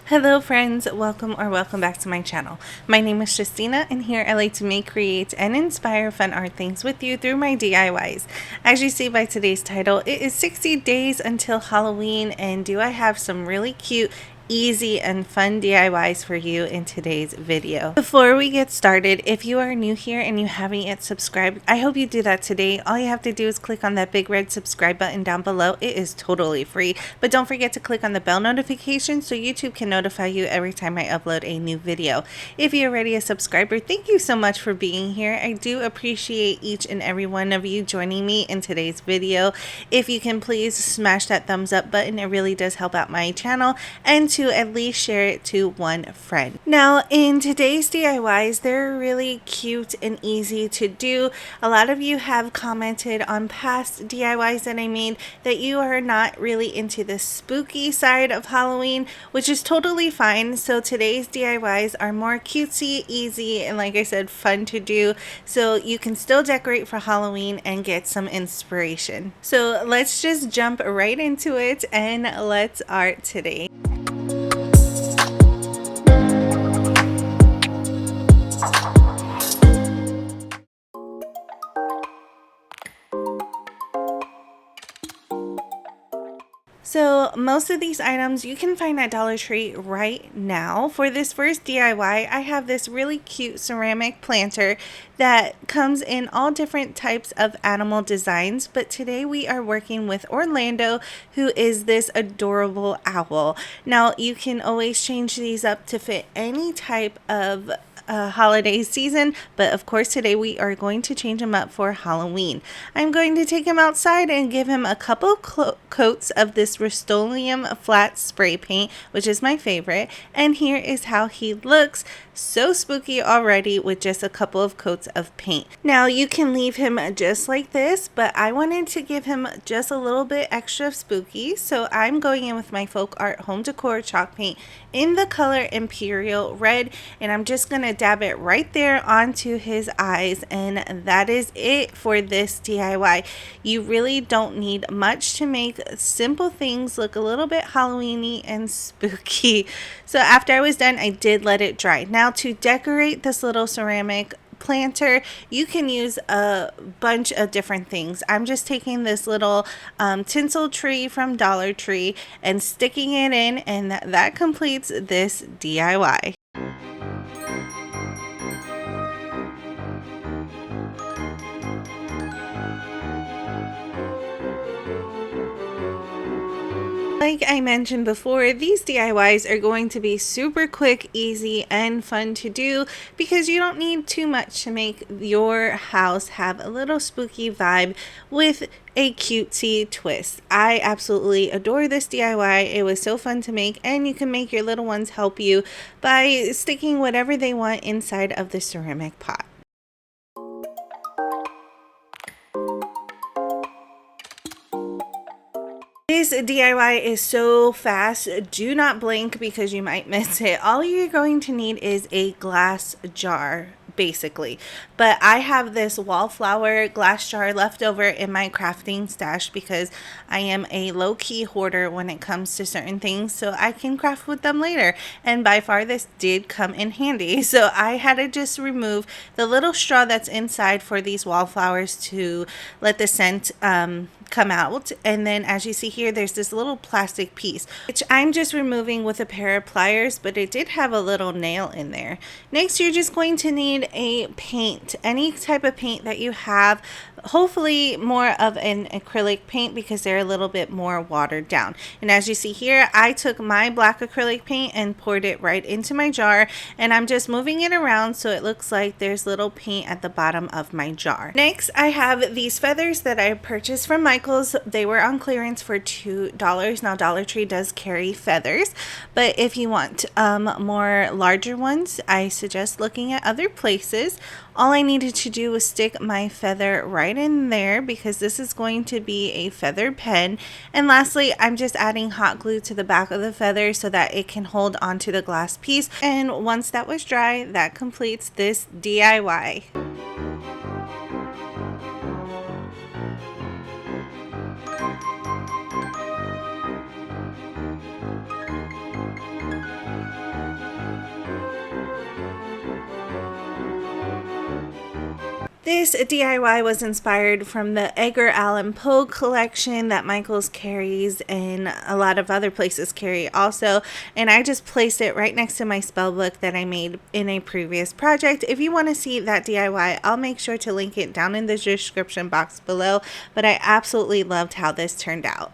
Hello friends, welcome back to my channel. My name is Justina and here I like to make, create, and inspire fun art things with you through my DIYs. As you see by today's title, it is 60 days until Halloween, and do I have some really cute, easy and fun DIYs for you in today's video. Before we get started, if you are new here and you haven't yet subscribed, I hope you do that today. All you have to do is click on that big red subscribe button down below. It is totally free, but don't forget to click on the bell notification so YouTube can notify you every time I upload a new video. If you're already a subscriber, thank you so much for being here. I do appreciate each and every one of you joining me in today's video. If you can please smash that thumbs up button, it really does help out my channel, and to at least share it to one friend. Now in today's DIYs, they're really cute and easy to do. A lot of you have commented on past DIYs that I made that you are not really into the spooky side of Halloween, which is totally fine. So today's DIYs are more cutesy, easy, and like I said, fun to do, so you can still decorate for Halloween and get some inspiration. So let's just jump right into it and let's art today. So most of these items you can find at Dollar Tree right now. For this first DIY, I have this really cute ceramic planter that comes in all different types of animal designs, but today we are working with Orlando, who is this adorable owl. Now you can always change these up to fit any type of holiday season, but of course today we are going to change him up for Halloween. I'm going to take him outside and give him a couple coats of this Rust-Oleum flat spray paint, which is my favorite, and here is how he looks. So spooky already with just a couple of coats of paint. Now you can leave him just like this, but I wanted to give him just a little bit extra spooky, so I'm going in with my Folk Art Home Decor chalk paint in the color Imperial Red, and I'm just gonna dab it right there onto his eyes, and that is it for this DIY. You really don't need much to make simple things look a little bit Halloweeny and spooky. So after I was done, I did let it dry. Now to decorate this little ceramic planter, you can use a bunch of different things. I'm just taking this little tinsel tree from Dollar Tree and sticking it in, and that completes this DIY. Like I mentioned before, these DIYs are going to be super quick, easy, and fun to do because you don't need too much to make your house have a little spooky vibe with a cutesy twist. I absolutely adore this DIY. It was so fun to make, and you can make your little ones help you by sticking whatever they want inside of the ceramic pot. This DIY is so fast, do not blink because you might miss it. All you're going to need is a glass jar, basically. But I have this wallflower glass jar left over in my crafting stash because I am a low-key hoarder when it comes to certain things, so I can craft with them later. And by far this did come in handy. So I had to just remove the little straw that's inside for these wallflowers to let the scent come out, and then as you see here, there's this little plastic piece which I'm just removing with a pair of pliers, but it did have a little nail in there. Next, you're just going to need a paint, any type of paint that you have, hopefully more of an acrylic paint because they're a little bit more watered down. And as you see here, I took my black acrylic paint and poured it right into my jar, and I'm just moving it around so it looks like there's little paint at the bottom of my jar. Next, I have these feathers that I purchased from Michael's. They were on clearance for $2. Now Dollar Tree does carry feathers, but if you want more larger ones, I suggest looking at other places. All I needed to do was stick my feather right in there because this is going to be a feather pen. And lastly, I'm just adding hot glue to the back of the feather so that it can hold onto the glass piece. And once that was dry, that completes this DIY. This DIY was inspired from the Edgar Allan Poe collection that Michaels carries and a lot of other places carry also. And I just placed it right next to my spell book that I made in a previous project. If you want to see that DIY, I'll make sure to link it down in the description box below. But I absolutely loved how this turned out.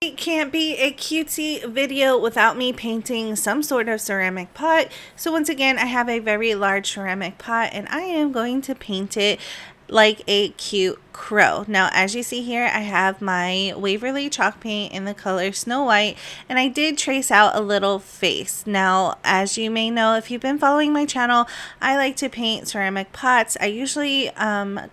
It can't be a cutesy video without me painting some sort of ceramic pot. So once again, I have a very large ceramic pot and I am going to paint it like a cute crow. Now, as you see here, I have my Waverly chalk paint in the color Snow White, and I did trace out a little face. Now, as you may know, if you've been following my channel, I like to paint ceramic pots. I usually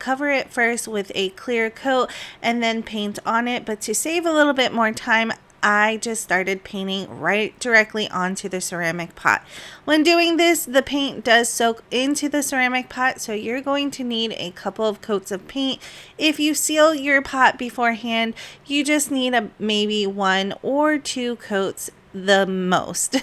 cover it first with a clear coat and then paint on it, but to save a little bit more time, I just started painting right directly onto the ceramic pot. When doing this, the paint does soak into the ceramic pot, so you're going to need a couple of coats of paint. If you seal your pot beforehand, you just need maybe 1 or 2 coats the most.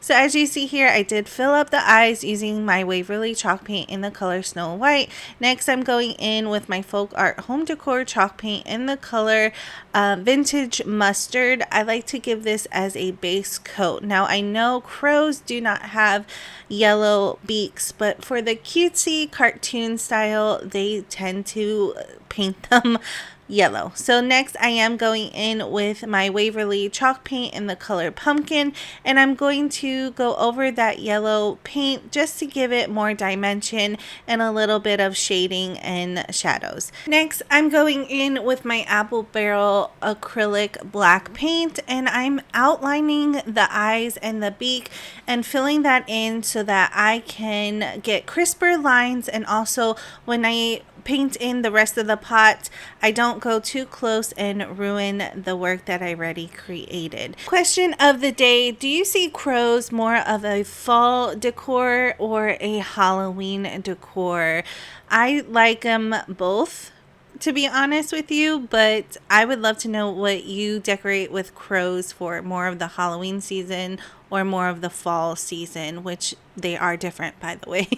So as you see here, I did fill up the eyes using my Waverly chalk paint in the color Snow White. Next, I'm going in with my Folk Art Home Decor chalk paint in the color Vintage Mustard. I like to give this as a base coat. Now, I know crows do not have yellow beaks, but for the cutesy cartoon style, they tend to paint them yellow. So next I am going in with my Waverly chalk paint in the color Pumpkin, and I'm going to go over that yellow paint just to give it more dimension and a little bit of shading and shadows. Next, I'm going in with my Apple Barrel acrylic black paint, and I'm outlining the eyes and the beak and filling that in so that I can get crisper lines, and also when I paint in the rest of the pot, I don't go too close and ruin the work that I already created. Question of the day: do you see crows more of a fall decor or a Halloween decor? I like them both, to be honest with you, but I would love to know what you decorate with crows for, more of the Halloween season or more of the fall season, which they are different, by the way.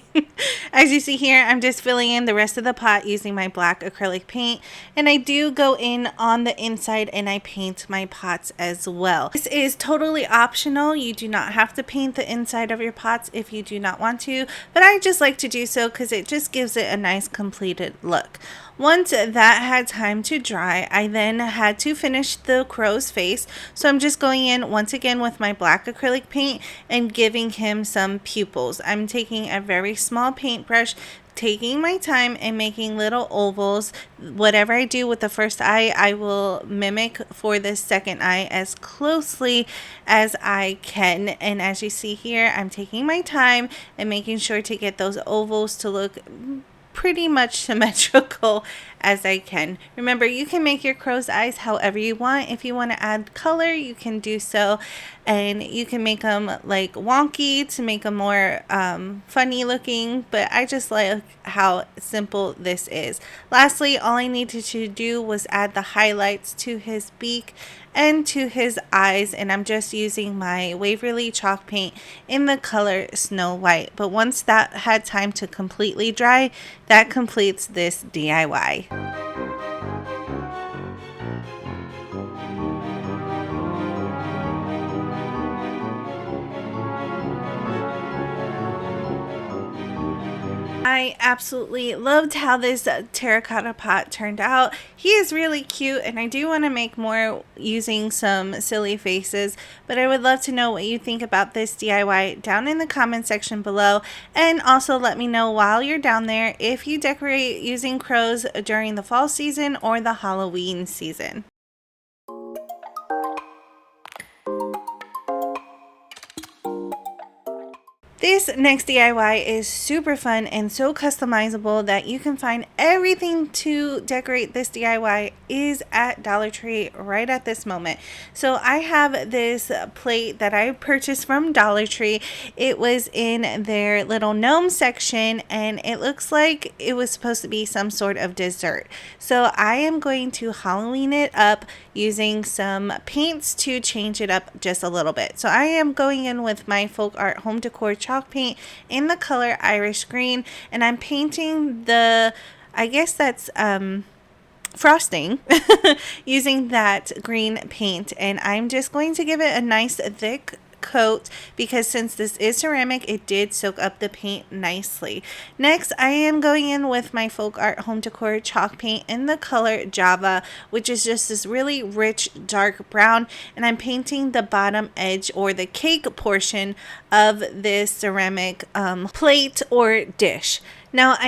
As you see here, I'm just filling in the rest of the pot using my black acrylic paint, and I do go in on the inside and I paint my pots as well. This is totally optional. You do not have to paint the inside of your pots if you do not want to, but I just like to do so because it just gives it a nice completed look. Once that had time to dry, I then had to finish the crow's face, so I'm just going in once again with my black acrylic paint and giving him some pupils. I'm taking a very small paintbrush, taking my time and making little ovals. Whatever I do with the first eye, I will mimic for the second eye as closely as I can. And as you see here, I'm taking my time and making sure to get those ovals to look pretty much symmetrical as I can. Remember, you can make your crow's eyes however you want. If you want to add color, you can do so, and you can make them like wonky to make them more funny looking, but I just like how simple this is. Lastly, all I needed to do was add the highlights to his beak and to his eyes, and I'm just using my Waverly chalk paint in the color Snow White. But once that had time to completely dry, that completes this DIY. I absolutely loved how this terracotta pot turned out. He is really cute, and I do want to make more using some silly faces, but I would love to know what you think about this DIY down in the comment section below. And also let me know while you're down there if you decorate using crows during the fall season or the Halloween season. This next DIY is super fun and so customizable that you can find everything to decorate this DIY is at Dollar Tree right at this moment. So I have this plate that I purchased from Dollar Tree. It was in their little gnome section and it looks like it was supposed to be some sort of dessert. So I am going to Halloween it up using some paints to change it up just a little bit. So I am going in with my Folk Art Home Decor chalk paint in the color Irish Green, and I'm painting the, I guess that's frosting using that green paint, and I'm just going to give it a nice thick coat because since this is ceramic, it did soak up the paint nicely. Next, I am going in with my Folk Art Home Decor chalk paint in the color Java, which is just this really rich dark brown, and I'm painting the bottom edge or the cake portion of this ceramic plate or dish. Now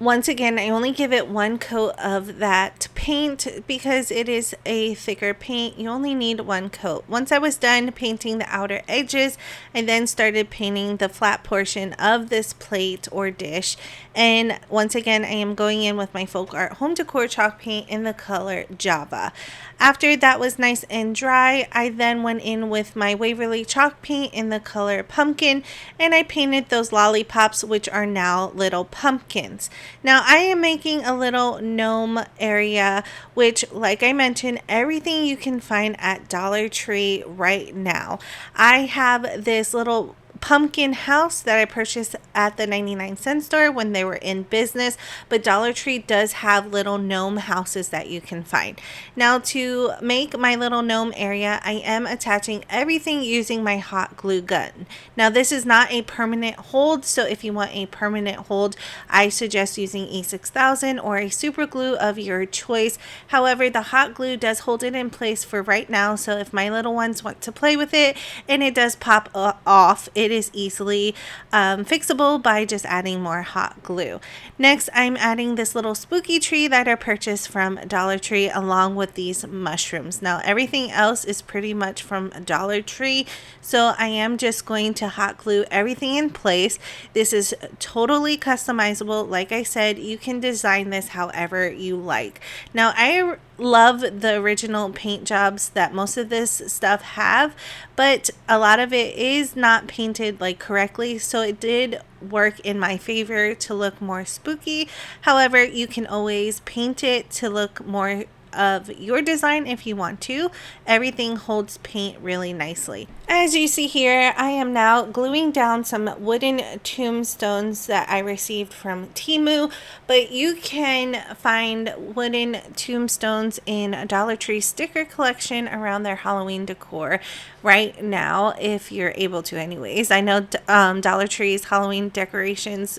once again, I only give it one coat of that paint because it is a thicker paint. You only need one coat. Once I was done painting the outer edges, I then started painting the flat portion of this plate or dish. And once again, I am going in with my Folk Art Home Decor chalk paint in the color Java. After that was nice and dry, I then went in with my Waverly chalk paint in the color Pumpkin, and I painted those lollipops, which are now little pumpkins. Now I am making a little gnome area, which, like I mentioned, everything you can find at Dollar Tree right now. I have this little pumpkin house that I purchased at the 99-cent store when they were in business, but Dollar Tree does have little gnome houses that you can find. Now to make my little gnome area, I am attaching everything using my hot glue gun. Now this is not a permanent hold, so if you want a permanent hold, I suggest using E6000 or a super glue of your choice. However, the hot glue does hold it in place for right now, so if my little ones want to play with it and it does pop off, it is easily fixable by just adding more hot glue. Next, I'm adding this little spooky tree that I purchased from Dollar Tree along with these mushrooms. Now everything else is pretty much from Dollar Tree, so I am just going to hot glue everything in place. This is totally customizable. Like I said, you can design this however you like. Now I love the original paint jobs that most of this stuff have, but a lot of it is not painted like correctly, so it did work in my favor to look more spooky. However, you can always paint it to look more of your design if you want to. Everything holds paint really nicely. As you see here, I am now gluing down some wooden tombstones that I received from Temu, but you can find wooden tombstones in Dollar Tree sticker collection around their Halloween decor right now, if you're able to anyways. I know Dollar Tree's Halloween decorations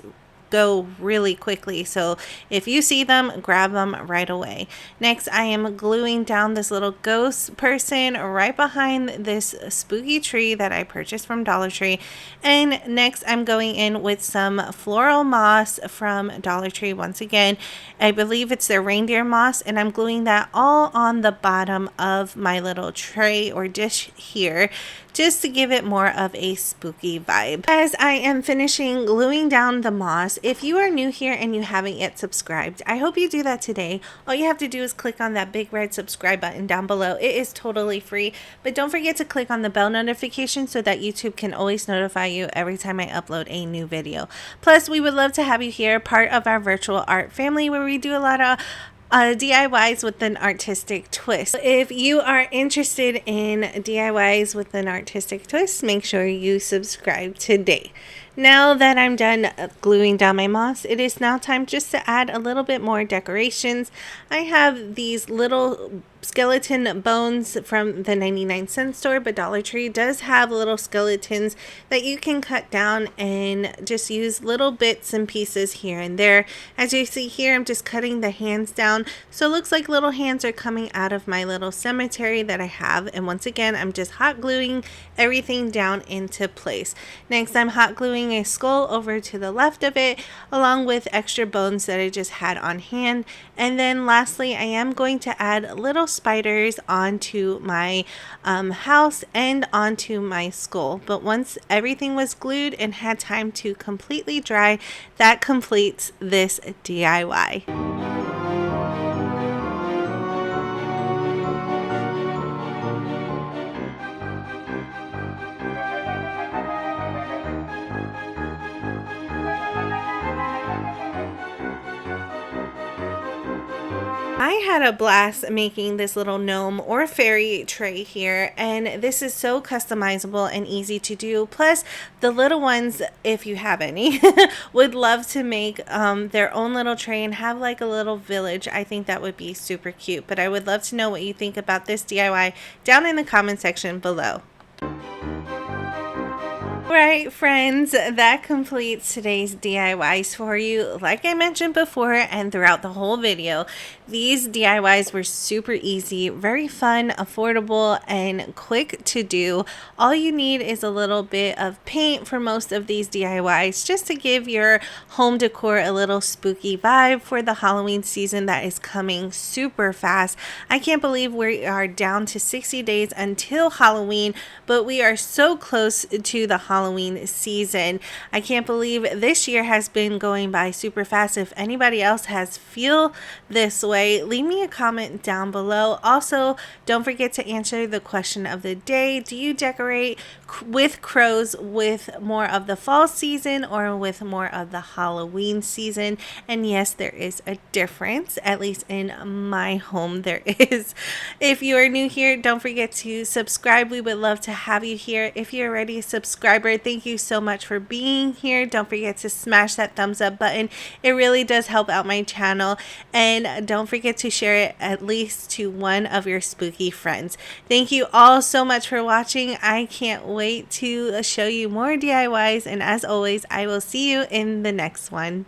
go really quickly, so if you see them, grab them right away. Next, I am gluing down this little ghost person right behind this spooky tree that I purchased from Dollar Tree. And next, I'm going in with some floral moss from Dollar Tree once again. I believe it's their reindeer moss, and I'm gluing that all on the bottom of my little tray or dish here, just to give it more of a spooky vibe. As I am finishing gluing down the moss, if you are new here and you haven't yet subscribed, I hope you do that today. All you have to do is click on that big red subscribe button down below. It is totally free, but don't forget to click on the bell notification so that YouTube can always notify you every time I upload a new video. Plus, we would love to have you here, part of our virtual art family, where we do a lot of DIYs with an artistic twist. If you are interested in DIYs with an artistic twist, make sure you subscribe today. Now that I'm done gluing down my moss, it is now time just to add a little bit more decorations. I have these little skeleton bones from the 99-cent store, but Dollar Tree does have little skeletons that you can cut down and just use little bits and pieces here and there. As you see here, I'm just cutting the hands down, so it looks like little hands are coming out of my little cemetery that I have. And once again, I'm just hot gluing everything down into place. Next, I'm hot gluing bringing a skull over to the left of it, along with extra bones that I just had on hand. And then lastly, I am going to add little spiders onto my house and onto my skull. But once everything was glued and had time to completely dry, that completes this DIY. I had a blast making this little gnome or fairy tray here, and this is so customizable and easy to do. Plus, the little ones, if you have any, would love to make their own little tray and have like a little village. I think that would be super cute, but I would love to know what you think about this DIY down in the comment section below. Alright friends, that completes today's DIYs for you. Like I mentioned before and throughout the whole video, these DIYs were super easy, very fun, affordable, and quick to do. All you need is a little bit of paint for most of these DIYs, just to give your home decor a little spooky vibe for the Halloween season that is coming super fast. I can't believe we are down to 60 days until Halloween, but we are so close to the Halloween season. I can't believe this year has been going by super fast. If anybody else has feel this way, leave me a comment down below. Also, don't forget to answer the question of the day. Do you decorate with crows with more of the fall season or with more of the Halloween season? And yes, there is a difference, at least in my home there is. If you are new here, don't forget to subscribe. We would love to have you here. If you're already a subscriber, thank you so much for being here. Don't forget to smash that thumbs up button. It really does help out my channel. And don't forget to share it at least to one of your spooky friends. Thank you all so much for watching. I can't wait to show you more DIYs. And as always, I will see you in the next one.